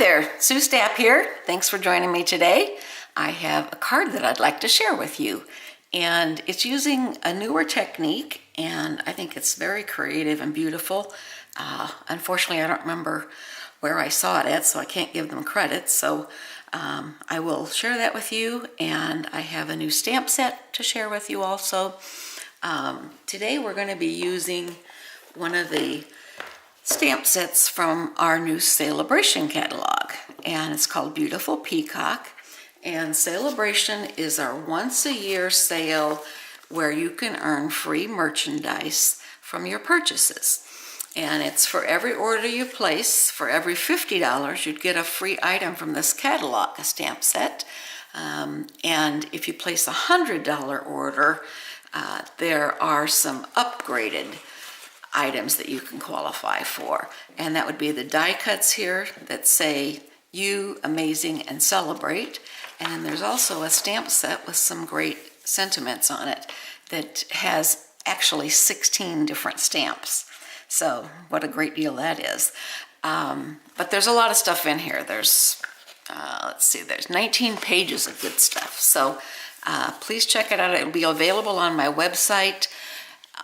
there, Sue Stapp here. Thanks for joining me today. I have a card that I'd like to share with you, and it's using a newer technique, and I think it's very creative and beautiful. Unfortunately, I don't remember where I saw it at, so I can't give them credit, so I will share that with you, and I have a new stamp set to share with you also. Today we're going to be using one of the stamp sets from our new Celebration catalog, and it's called Beautiful Peacock. And Celebration is our once-a-year sale where you can earn free merchandise from your purchases. And it's for every order you place. For every $50, you'd get a free item from this catalog, a stamp set. And if you place a $100 order, there are some upgraded items that you can qualify for, and that would be the die cuts here that say "You Amazing and Celebrate," and then there's also a stamp set with some great sentiments on it that has actually 16 different stamps. So what a great deal that is. But there's a lot of stuff in here. There's let's see, there's 19 pages of good stuff, so please check it out. It'll be available on my website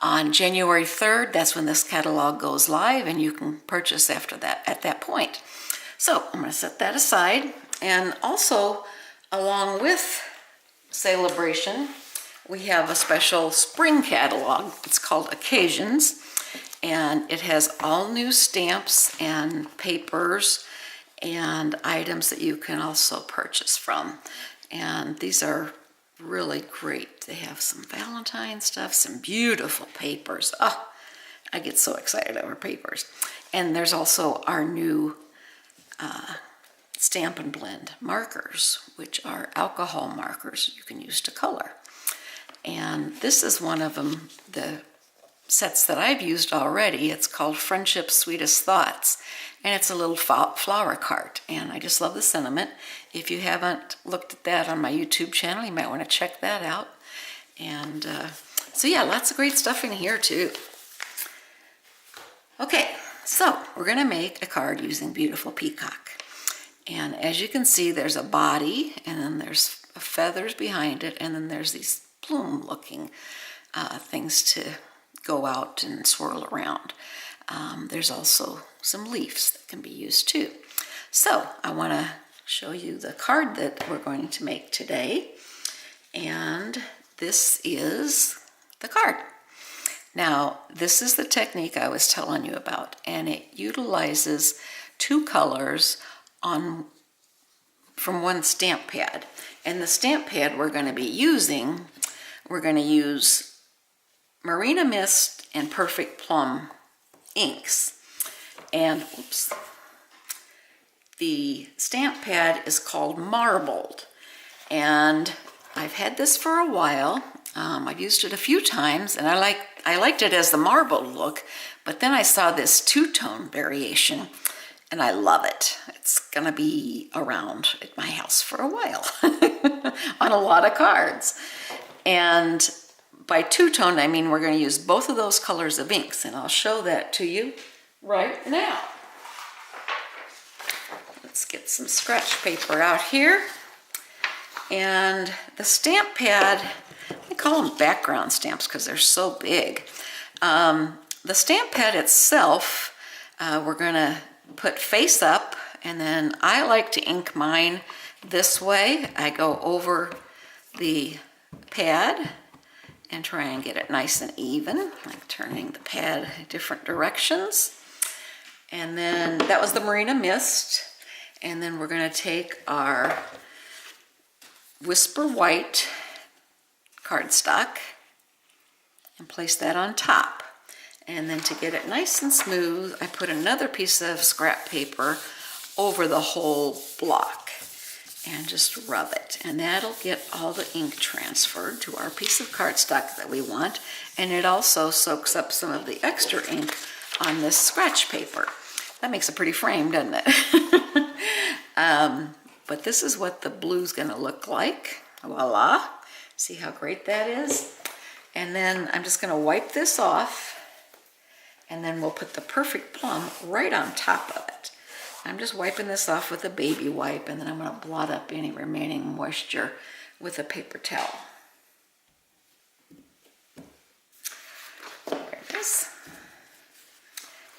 on January 3rd. That's when this catalog goes live, and you can purchase after that at that point. So I'm going to set that aside. And also, along with Celebration, we have a special spring catalog. It's called Occasions, and it has all new stamps and papers and items that you can also purchase from. And these are really great. They have some Valentine stuff, some beautiful papers. Oh, I get so excited over papers. And there's also our new Stampin' Blend markers, which are alcohol markers you can use to color. And this is one of them, the sets that I've used already. It's called Friendship's Sweetest Thoughts, and it's a little flower cart, and I just love the sentiment. If you haven't looked at that on my YouTube channel, you might want to check that out. And so yeah, lots of great stuff in here too. Okay, so we're going to make a card using Beautiful Peacock, and as you can see, there's a body, and then there's feathers behind it, and then there's these plume looking things to go out and swirl around. There's also some leaves that can be used too. So I want to show you the card that we're going to make today, and this is the card. Now, this is the technique I was telling you about, and it utilizes two colors from one stamp pad. And the stamp pad we're going to use Marina Mist and Perfect Plum inks. And oops, the stamp pad is called Marbled, and I've had this for a while. I've used it a few times, and I liked it as the marbled look, but then I saw this two-tone variation, and I love it. It's gonna be around at my house for a while on a lot of cards. And by two-tone, I mean we're going to use both of those colors of inks, and I'll show that to you right now. Let's get some scratch paper out here. And the stamp pad, I call them background stamps because they're so big. The stamp pad itself, we're going to put face up, and then I like to ink mine this way. I go over the pad and try and get it nice and even, like turning the pad different directions. And then that was the Marina Mist. And then we're going to take our Whisper White cardstock and place that on top. And then to get it nice and smooth, I put another piece of scrap paper over the whole block and just rub it, and that'll get all the ink transferred to our piece of cardstock that we want, and it also soaks up some of the extra ink on this scratch paper. That makes a pretty frame, doesn't it? But this is what the blue's gonna look like. Voila, see how great that is? And then I'm just gonna wipe this off, and then we'll put the Perfect Plum right on top of it. I'm just wiping this off with a baby wipe, and then I'm going to blot up any remaining moisture with a paper towel. There it is.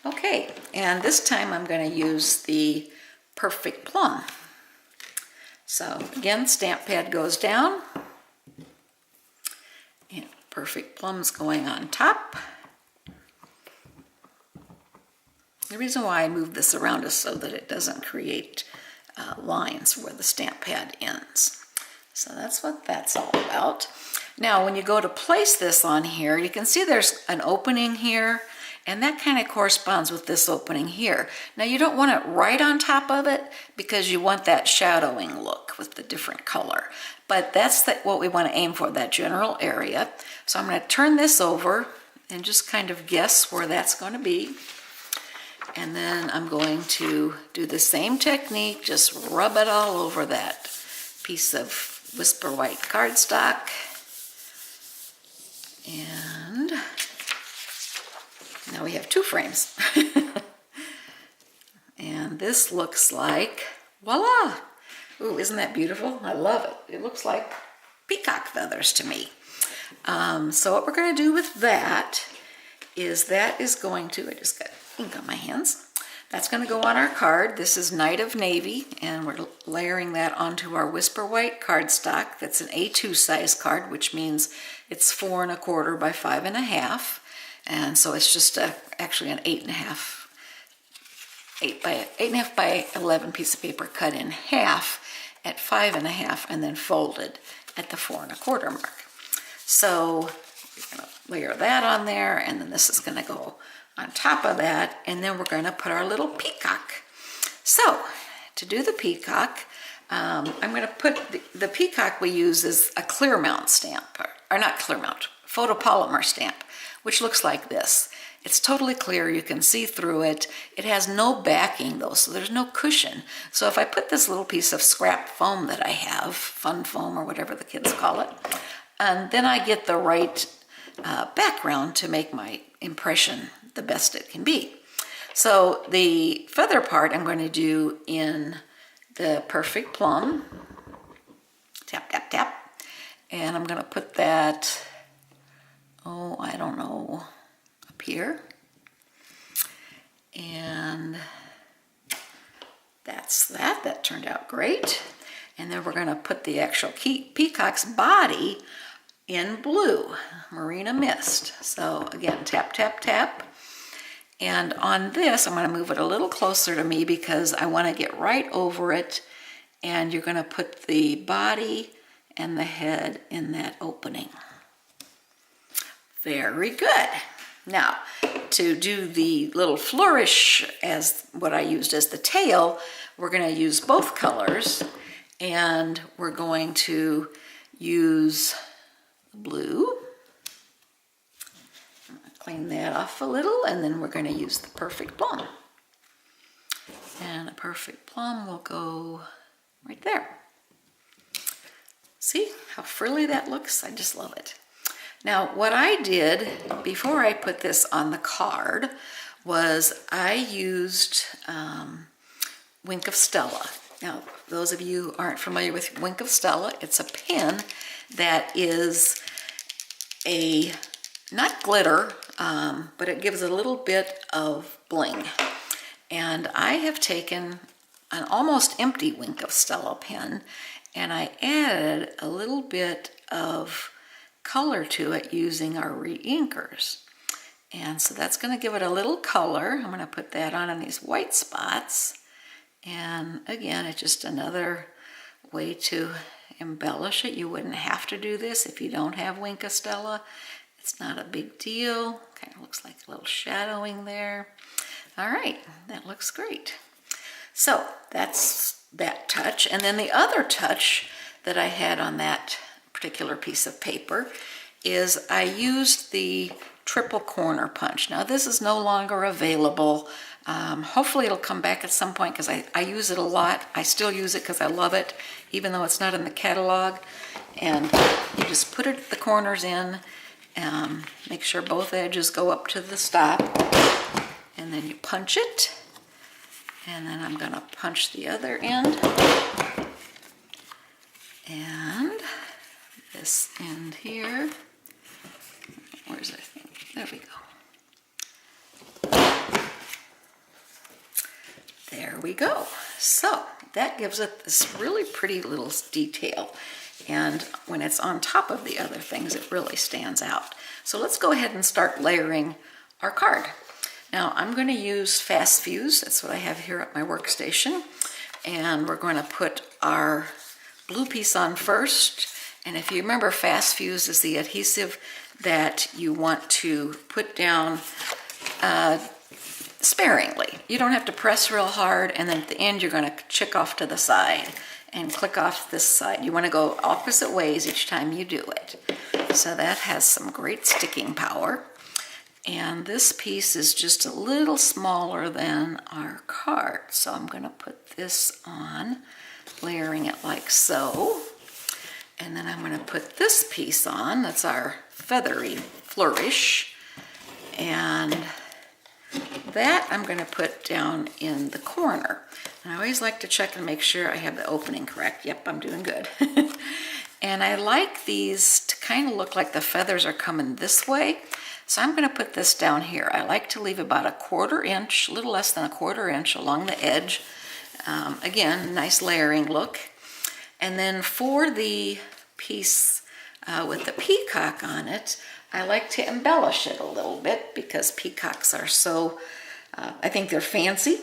Okay, and this time I'm going to use the Perfect Plum. So again, stamp pad goes down, and Perfect Plum's going on top. The reason why I move this around is so that it doesn't create lines where the stamp pad ends. So that's what that's all about. Now, when you go to place this on here, you can see there's an opening here, and that kind of corresponds with this opening here. Now, you don't want it right on top of it because you want that shadowing look with the different color. But that's what we want to aim for, that general area. So I'm going to turn this over and just kind of guess where that's going to be. And then I'm going to do the same technique, just rub it all over that piece of Whisper White cardstock. And now we have 2 frames. And this looks like, voila! Ooh, isn't that beautiful? I love it. It looks like peacock feathers to me. So what we're going to do with that is going to, I just got ink on my hands. That's going to go on our card. This is Night of Navy, and we're layering that onto our Whisper White cardstock. That's an A2 size card, which means it's 4 1/4 by 5 1/2. And so it's just actually an 8 1/2 by 11 piece of paper cut in half at 5 1/2 and then folded at the 4 1/4 mark. So we're going to layer that on there, and then this is going to go on top of that, and then we're going to put our little peacock. So to do the peacock, I'm going to put the peacock we use is a clear mount stamp, or not clear mount, photopolymer stamp, which looks like this. It's totally clear, you can see through it. It has no backing though, so there's no cushion. So if I put this little piece of scrap foam that I have, fun foam or whatever the kids call it, and then I get the right background to make my impression the best it can be. So the feather part I'm going to do in the Perfect Plum. Tap, tap, tap. And I'm going to put that, I don't know, up here. And that's that. That turned out great. And then we're going to put the actual peacock's body in blue, Marina Mist. So again, tap, tap, tap. And on this, I'm going to move it a little closer to me because I want to get right over it. And you're going to put the body and the head in that opening. Very good. Now, to do the little flourish as what I used as the tail, we're going to use both colors. And we're going to use blue. Clean that off a little, and then we're going to use the Perfect Plum. And the Perfect Plum will go right there. See how frilly that looks? I just love it. Now, what I did before I put this on the card was I used Wink of Stella. Now, those of you who aren't familiar with Wink of Stella, it's a pen that is not glitter, but it gives a little bit of bling. And I have taken an almost empty Wink of Stella pen, and I added a little bit of color to it using our re-inkers. And so that's going to give it a little color. I'm going to put that on in these white spots. And again, it's just another way to embellish it. You wouldn't have to do this if you don't have Wink of Stella. It's not a big deal. Kind of looks like a little shadowing there. All right, that looks great. So that's that touch. And then the other touch that I had on that particular piece of paper is I used the triple corner punch. Now this is no longer available. Hopefully it'll come back at some point because I use it a lot. I still use it because I love it, even though it's not in the catalog. And you just put it the corners in, make sure both edges go up to the stop, and then you punch it. And then I'm going to punch the other end. And this end here. Where's that thing? There we go. There we go. So that gives it this really pretty little detail. And when it's on top of the other things, it really stands out. So let's go ahead and start layering our card. Now I'm going to use Fast Fuse. That's what I have here at my workstation. And we're going to put our blue piece on first. And if you remember, Fast Fuse is the adhesive that you want to put down sparingly. You don't have to press real hard, and then at the end you're going to chick off to the side and click off this side. You want to go opposite ways each time you do it. So that has some great sticking power. And this piece is just a little smaller than our card. So I'm going to put this on, layering it like so. And then I'm going to put this piece on. That's our feathery flourish. And that I'm going to put down in the corner. And I always like to check and make sure I have the opening correct. Yep, I'm doing good. And I like these to kind of look like the feathers are coming this way. So I'm going to put this down here. I like to leave about a 1/4 inch, a little less than a 1/4 inch along the edge. Again, nice layering look. And then for the piece with the peacock on it, I like to embellish it a little bit because peacocks are so, I think they're fancy.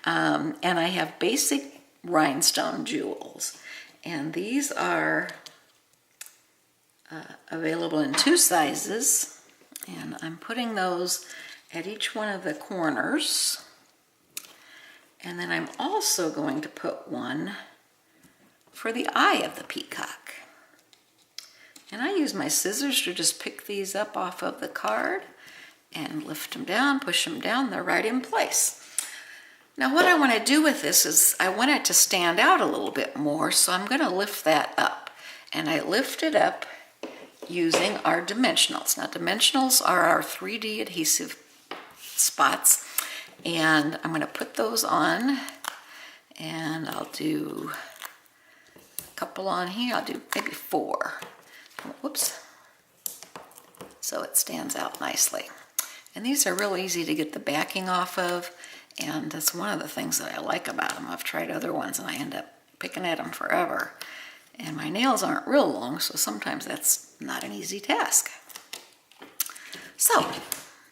And I have basic rhinestone jewels. And these are available in 2 sizes. And I'm putting those at each one of the corners. And then I'm also going to put one for the eye of the peacock. And I use my scissors to just pick these up off of the card and lift them down, push them down, they're right in place. Now what I want to do with this is I want it to stand out a little bit more, so I'm going to lift that up. And I lift it up using our dimensionals. Now dimensionals are our 3D adhesive spots, and I'm going to put those on, and I'll do a couple on here. I'll do maybe 4. Whoops. So it stands out nicely. And these are real easy to get the backing off of, and that's one of the things that I like about them. I've tried other ones and I end up picking at them forever. And my nails aren't real long, so sometimes that's not an easy task. So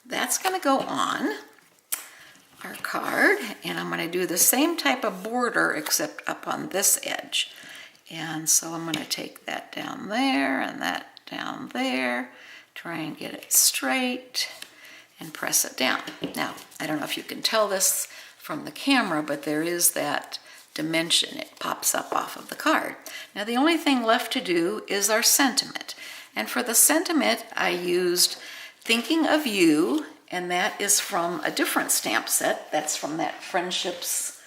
that's going to go on our card, and I'm going to do the same type of border except up on this edge. And so I'm going to take that down there and that down there, try and get it straight and press it down. Now, I don't know if you can tell this from the camera, but there is that dimension. It pops up off of the card. Now, the only thing left to do is our sentiment. And for the sentiment, I used Thinking of You, and that is from a different stamp set. That's from that Friendships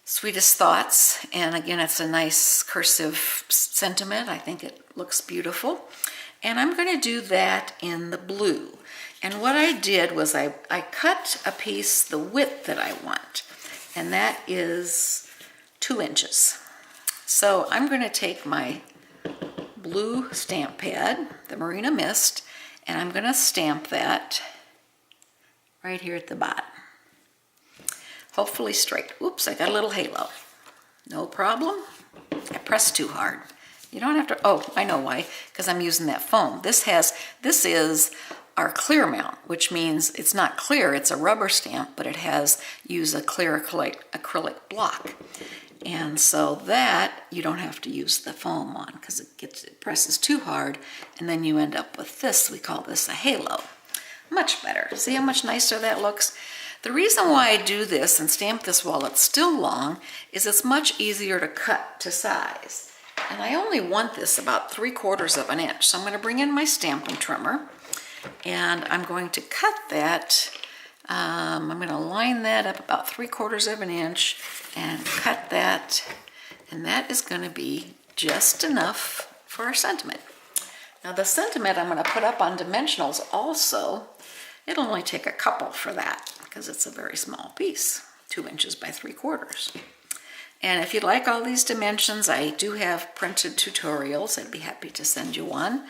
Sweetest Thoughts, and again, it's a nice cursive sentiment. I think it looks beautiful. And I'm going to do that in the blue. And what I did was I cut a piece the width that I want, and that is 2 inches. So I'm going to take my blue stamp pad, the Marina Mist, and I'm going to stamp that right here at the bottom. Hopefully straight. Oops, I got a little halo. No problem. I pressed too hard. You don't have to, oh, I know why, because I'm using that foam. This is our clear mount, which means it's not clear, it's a rubber stamp, but it has used a clear acrylic block. And so that you don't have to use the foam on because it presses too hard, and then you end up with this. We call this a halo. Much better. See how much nicer that looks? The reason why I do this and stamp this while it's still long is it's much easier to cut to size. And I only want this about 3/4 of an inch. So I'm going to bring in my stamping trimmer, and I'm going to cut that. I'm going to line that up about 3/4 of an inch and cut that. And that is going to be just enough for our sentiment. Now the sentiment I'm going to put up on dimensionals also. It'll only take a couple for that because it's a very small piece. 2 inches by 3/4. And if you'd like all these dimensions, I do have printed tutorials. I'd be happy to send you one.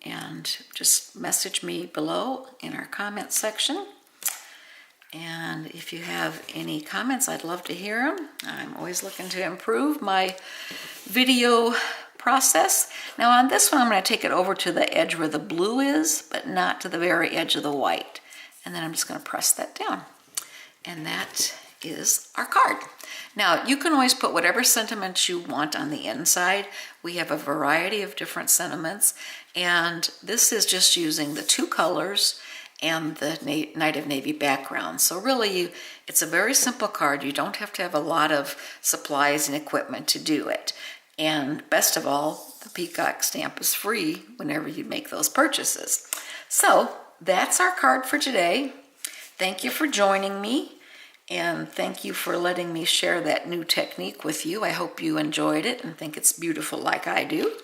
And just message me below in our comment section. And if you have any comments, I'd love to hear them. I'm always looking to improve my video process. Now on this one, I'm going to take it over to the edge where the blue is, but not to the very edge of the white. And then I'm just going to press that down. And that is our card. Now, you can always put whatever sentiments you want on the inside. We have a variety of different sentiments, and this is just using the 2 colors and the Night of Navy background. So really, it's a very simple card. You don't have to have a lot of supplies and equipment to do it. And best of all, the Peacock stamp is free whenever you make those purchases. So that's our card for today. Thank you for joining me. And thank you for letting me share that new technique with you. I hope you enjoyed it and think it's beautiful like I do.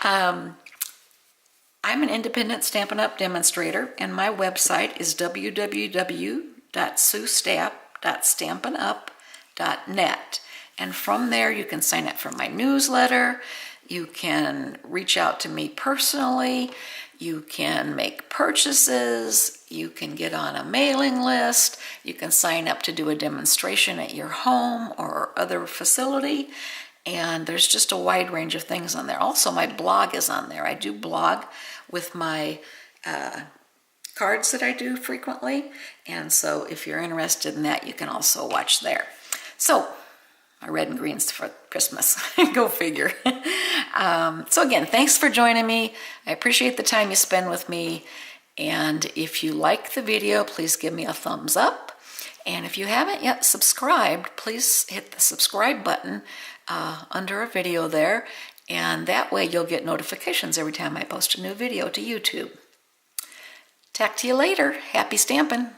I'm an independent Stampin' Up! Demonstrator, and my website is www.suestapp.stampinup.net. And from there, you can sign up for my newsletter. You can reach out to me personally. You can make purchases, you can get on a mailing list, you can sign up to do a demonstration at your home or other facility, and there's just a wide range of things on there. Also, my blog is on there. I do blog with my cards that I do frequently, and so if you're interested in that, you can also watch there. So, my red and greens for Christmas. Go figure. So again, thanks for joining me. I appreciate the time you spend with me. And if you like the video, please give me a thumbs up. And if you haven't yet subscribed, please hit the subscribe button under a video there. And that way you'll get notifications every time I post a new video to YouTube. Talk to you later. Happy stamping.